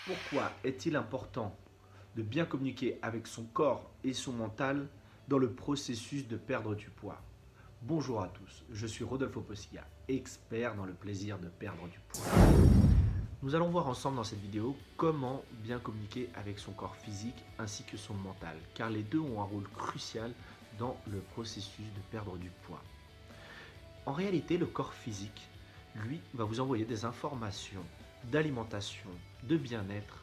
Pourquoi est-il important de bien communiquer avec son corps et son mental dans le processus de perdre du poids? Bonjour à tous, je suis Rodolfo Possiga, expert dans le plaisir de perdre du poids. Nous allons voir ensemble dans cette vidéo comment bien communiquer avec son corps physique ainsi que son mental, car les deux ont un rôle crucial dans le processus de perdre du poids. En réalité, le corps physique, lui, va vous envoyer des informations d'alimentation, de bien-être,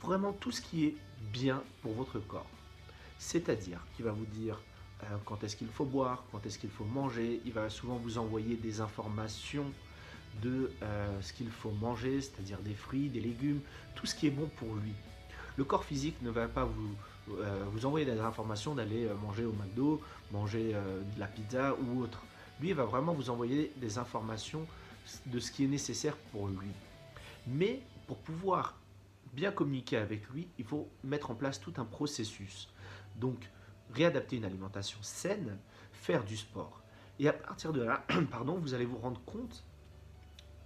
vraiment tout ce qui est bien pour votre corps. C'est-à-dire qu'il va vous dire quand est-ce qu'il faut boire, quand est-ce qu'il faut manger, il va souvent vous envoyer des informations de ce qu'il faut manger, c'est-à-dire des fruits, des légumes, tout ce qui est bon pour lui. Le corps physique ne va pas vous envoyer des informations d'aller manger au McDo, manger de la pizza ou autre. Lui, il va vraiment vous envoyer des informations de ce qui est nécessaire pour lui. Mais pour pouvoir bien communiquer avec lui, il faut mettre en place tout un processus. Donc, réadapter une alimentation saine, faire du sport. Et à partir de là, pardon, vous allez vous rendre compte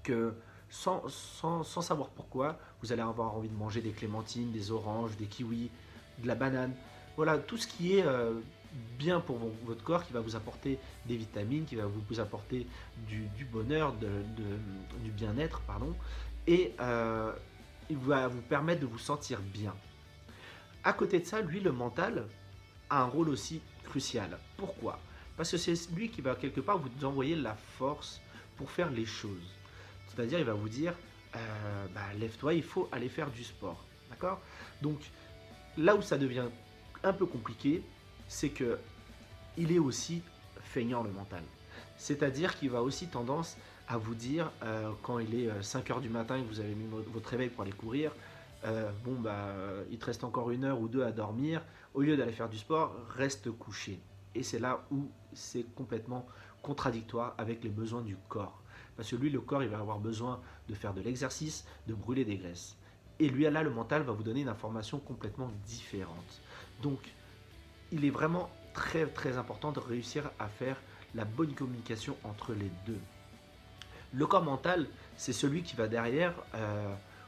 que sans savoir pourquoi, vous allez avoir envie de manger des clémentines, des oranges, des kiwis, de la banane. Voilà, tout ce qui est bien pour votre corps, qui va vous apporter des vitamines, qui va vous apporter du bonheur, du bien-être, pardon. Et il va vous permettre de vous sentir bien. À côté de ça, lui, le mental a un rôle aussi crucial. Pourquoi? Parce que c'est lui qui va quelque part vous envoyer la force pour faire les choses. C'est-à-dire, il va vous dire, lève-toi, il faut aller faire du sport. D'accord? Donc, là où ça devient un peu compliqué, c'est que il est aussi feignant, le mental. C'est-à-dire qu'il va aussi tendance à vous dire, quand il est 5 heures du matin et que vous avez mis votre réveil pour aller courir, il te reste encore 1 heure ou 2 à dormir, au lieu d'aller faire du sport, reste couché. Et c'est là où c'est complètement contradictoire avec les besoins du corps. Parce que lui, le corps, il va avoir besoin de faire de l'exercice, de brûler des graisses. Et lui, là, le mental va vous donner une information complètement différente. Donc, il est vraiment très très important de réussir à faire la bonne communication entre les deux. Le corps mental, c'est celui qui va derrière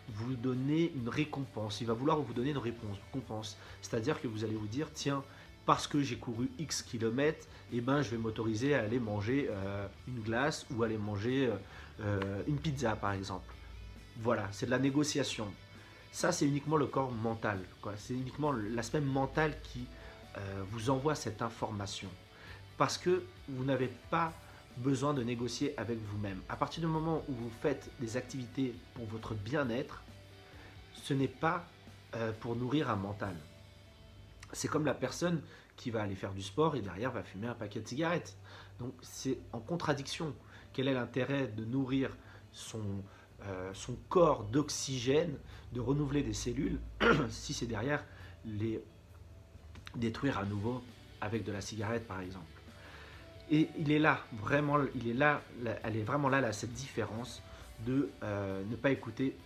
vous donner une récompense. Il va vouloir vous donner une récompense. C'est-à-dire que vous allez vous dire, tiens, parce que j'ai couru X kilomètres, je vais m'autoriser à aller manger une glace ou aller manger une pizza, par exemple. Voilà, c'est de la négociation. Ça, c'est uniquement le corps mental. C'est uniquement l'aspect mental qui vous envoie cette information. Parce que vous n'avez pas besoin de négocier avec vous-même. À partir du moment où vous faites des activités pour votre bien-être, ce n'est pas pour nourrir un mental. C'est comme la personne qui va aller faire du sport et derrière va fumer un paquet de cigarettes. Donc c'est en contradiction. Quel est l'intérêt de nourrir son corps d'oxygène, de renouveler des cellules, si c'est derrière les détruire à nouveau avec de la cigarette, par exemple? Et il est là, vraiment, elle est vraiment là, cette différence de ne pas écouter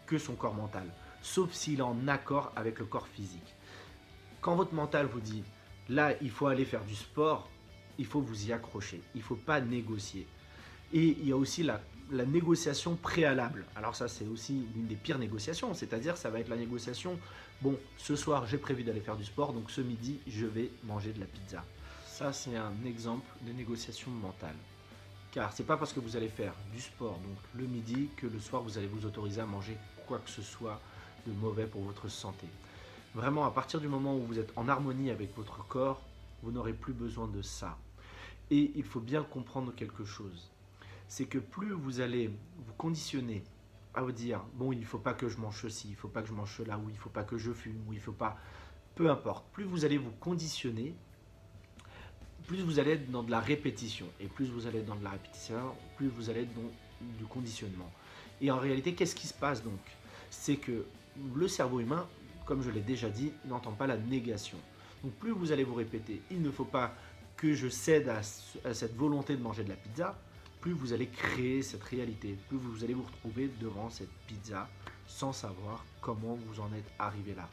que son corps mental, sauf s'il est en accord avec le corps physique. Quand votre mental vous dit, là, il faut aller faire du sport, il faut vous y accrocher, il ne faut pas négocier. Et il y a aussi la négociation préalable. Alors ça, c'est aussi l'une des pires négociations, c'est-à-dire ça va être la négociation, bon, ce soir, j'ai prévu d'aller faire du sport, donc ce midi, je vais manger de la pizza. Ça, c'est un exemple de négociation mentale. Car c'est pas parce que vous allez faire du sport, donc le midi, que le soir, vous allez vous autoriser à manger quoi que ce soit de mauvais pour votre santé. Vraiment, à partir du moment où vous êtes en harmonie avec votre corps, vous n'aurez plus besoin de ça. Et il faut bien comprendre quelque chose. C'est que plus vous allez vous conditionner à vous dire, bon, il ne faut pas que je mange ceci, il ne faut pas que je mange cela, ou il ne faut pas que je fume, ou il ne faut pas... Peu importe, plus vous allez vous conditionner, plus vous allez être dans de la répétition. Et plus vous allez être dans de la répétition, plus vous allez être dans du conditionnement. Et en réalité, qu'est-ce qui se passe donc? C'est que le cerveau humain, comme je l'ai déjà dit, n'entend pas la négation. Donc plus vous allez vous répéter, il ne faut pas que je cède à cette volonté de manger de la pizza, plus vous allez créer cette réalité, plus vous allez vous retrouver devant cette pizza sans savoir comment vous en êtes arrivé là,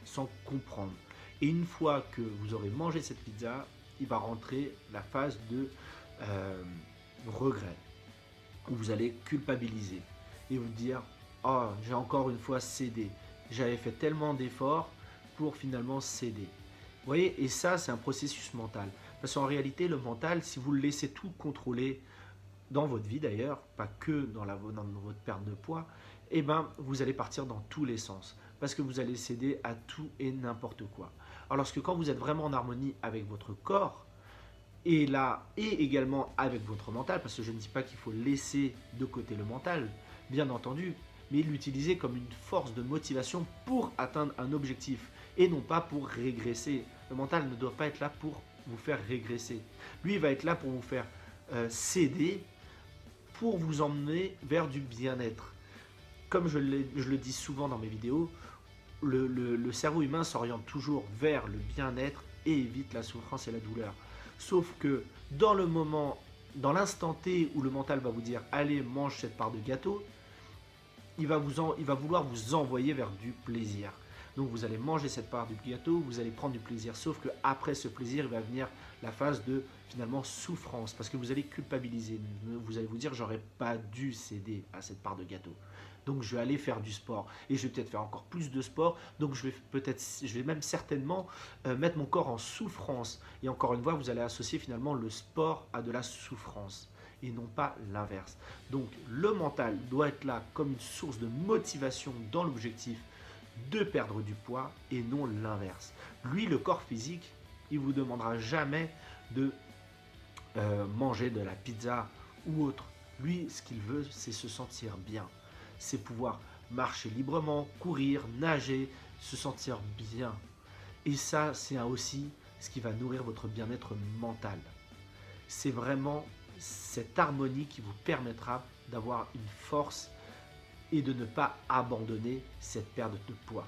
sans comprendre. Et une fois que vous aurez mangé cette pizza, il va rentrer la phase de regret, où vous allez culpabiliser et vous dire oh, j'ai encore une fois cédé. J'avais fait tellement d'efforts pour finalement céder. Vous voyez, et ça, c'est un processus mental. Parce qu'en réalité, le mental, si vous le laissez tout contrôler, dans votre vie d'ailleurs, pas que dans votre perte de poids, eh ben, vous allez partir dans tous les sens. Parce que vous allez céder à tout et n'importe quoi. Alors que quand vous êtes vraiment en harmonie avec votre corps, et là, et également avec votre mental, parce que je ne dis pas qu'il faut laisser de côté le mental, bien entendu, mais l'utiliser comme une force de motivation pour atteindre un objectif, et non pas pour régresser. Le mental ne doit pas être là pour vous faire régresser. Lui, il va être là pour vous faire céder, pour vous emmener vers du bien-être. Comme je le dis souvent dans mes vidéos, le cerveau humain s'oriente toujours vers le bien-être et évite la souffrance et la douleur. Sauf que dans le moment, dans l'instant T où le mental va vous dire allez, mange cette part de gâteau, il va vouloir vous envoyer vers du plaisir. Donc vous allez manger cette part du gâteau, vous allez prendre du plaisir. Sauf que après ce plaisir, il va venir la phase de finalement souffrance, parce que vous allez culpabiliser. Vous allez vous dire j'aurais pas dû céder à cette part de gâteau. Donc je vais aller faire du sport et je vais peut-être faire encore plus de sport. Donc je vais même certainement mettre mon corps en souffrance. Et encore une fois, vous allez associer finalement le sport à de la souffrance et non pas l'inverse. Donc le mental doit être là comme une source de motivation dans l'objectif de perdre du poids et non l'inverse. Lui, le corps physique, il vous demandera jamais de manger de la pizza ou autre. Lui, ce qu'il veut, c'est se sentir bien. C'est pouvoir marcher librement, courir, nager, se sentir bien. Et ça, c'est aussi ce qui va nourrir votre bien-être mental. C'est vraiment cette harmonie qui vous permettra d'avoir une force et de ne pas abandonner cette perte de poids.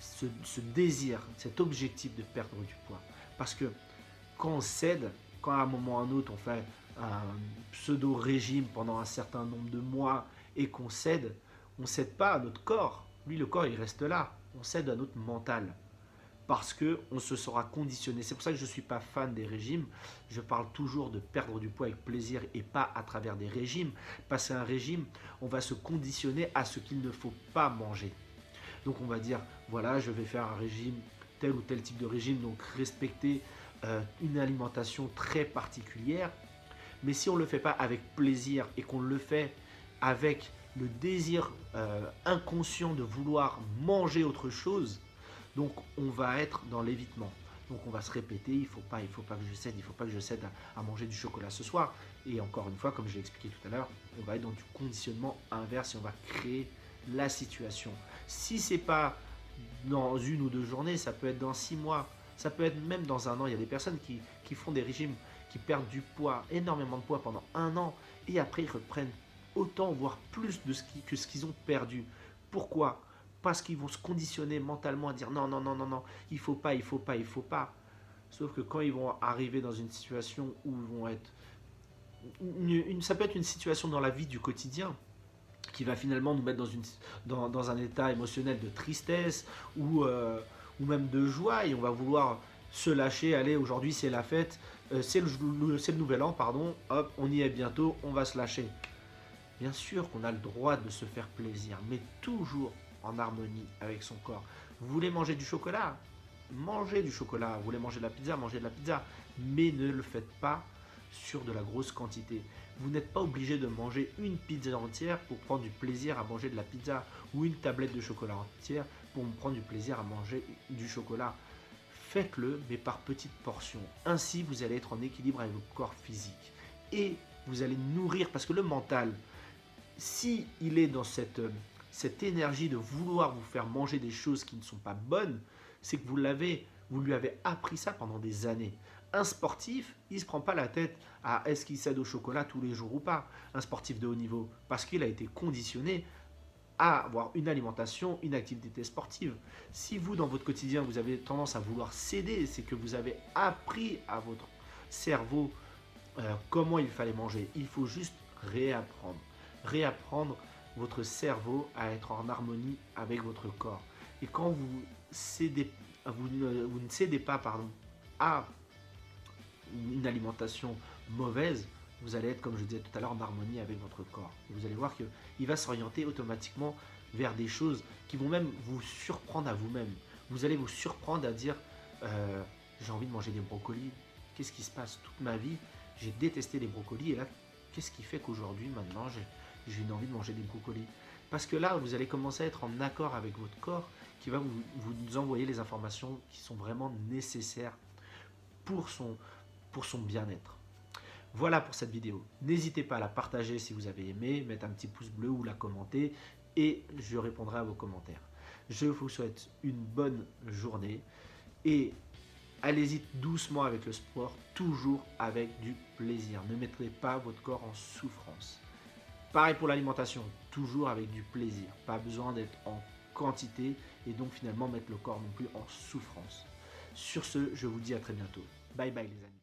Ce désir, cet objectif de perdre du poids. Parce que quand on cède, quand à un moment ou à un autre on fait un pseudo-régime pendant un certain nombre de mois et qu'on cède, on ne cède pas à notre corps. Lui, le corps, il reste là. On cède à notre mental. Parce qu'on se sera conditionné. C'est pour ça que je ne suis pas fan des régimes. Je parle toujours de perdre du poids avec plaisir et pas à travers des régimes. Parce qu'un régime, on va se conditionner à ce qu'il ne faut pas manger. Donc on va dire, voilà, je vais faire un régime, tel ou tel type de régime, donc respecter une alimentation très particulière. Mais si on ne le fait pas avec plaisir et qu'on le fait avec le désir inconscient de vouloir manger autre chose, donc on va être dans l'évitement. Donc on va se répéter, il faut pas que je cède à manger du chocolat ce soir. Et encore une fois, comme je l'ai expliqué tout à l'heure, on va être dans du conditionnement inverse et on va créer la situation. Si c'est pas dans 1 ou 2 journées, ça peut être dans 6 mois, ça peut être même dans 1 an. Il y a des personnes qui font des régimes, qui perdent du poids, énormément de poids pendant 1 an et après ils reprennent autant, voire plus que ce qu'ils ont perdu. Pourquoi ? Parce qu'ils vont se conditionner mentalement à dire non, non, non, non, non, il faut pas, il faut pas, il faut pas. Sauf que quand ils vont arriver dans une situation où ils vont être... ça peut être une situation dans la vie du quotidien qui va finalement nous mettre dans un état émotionnel de tristesse ou même de joie et on va vouloir se lâcher, allez, aujourd'hui c'est la fête, c'est le nouvel an, pardon, hop, on y est bientôt, on va se lâcher. Bien sûr qu'on a le droit de se faire plaisir, mais toujours en harmonie avec son corps. Vous voulez manger du chocolat ? Mangez du chocolat. Vous voulez manger de la pizza ? Mangez de la pizza. Mais ne le faites pas sur de la grosse quantité. Vous n'êtes pas obligé de manger une pizza entière pour prendre du plaisir à manger de la pizza ou une tablette de chocolat entière pour prendre du plaisir à manger du chocolat. Faites-le, mais par petites portions. Ainsi, vous allez être en équilibre avec votre corps physique. Et vous allez nourrir, parce que le mental, si il est dans cette énergie de vouloir vous faire manger des choses qui ne sont pas bonnes, c'est que vous lui avez appris ça pendant des années. Un sportif, il ne se prend pas la tête à est-ce qu'il cède au chocolat tous les jours ou pas. Un sportif de haut niveau, parce qu'il a été conditionné à avoir une alimentation, une activité sportive. Si vous, dans votre quotidien, vous avez tendance à vouloir céder, c'est que vous avez appris à votre cerveau comment il fallait manger. Il faut juste réapprendre. Réapprendre votre cerveau à être en harmonie avec votre corps. Et quand vous ne cédez pas à une alimentation mauvaise, vous allez être, comme je disais tout à l'heure, en harmonie avec votre corps. Et vous allez voir qu'il va s'orienter automatiquement vers des choses qui vont même vous surprendre à vous-même. Vous allez vous surprendre à dire j'ai envie de manger des brocolis. Qu'est-ce qui se passe? Toute ma vie, j'ai détesté les brocolis et là, qu'est-ce qui fait qu'aujourd'hui, maintenant, j'ai une envie de manger des brocolis? Parce que là, vous allez commencer à être en accord avec votre corps qui va vous envoyer les informations qui sont vraiment nécessaires pour son bien-être. Voilà pour cette vidéo. N'hésitez pas à la partager si vous avez aimé, mettre un petit pouce bleu ou la commenter et je répondrai à vos commentaires. Je vous souhaite une bonne journée et allez-y doucement avec le sport, toujours avec du plaisir. Ne mettez pas votre corps en souffrance. Pareil pour l'alimentation, toujours avec du plaisir. Pas besoin d'être en quantité et donc finalement mettre le corps non plus en souffrance. Sur ce, je vous dis à très bientôt. Bye bye les amis.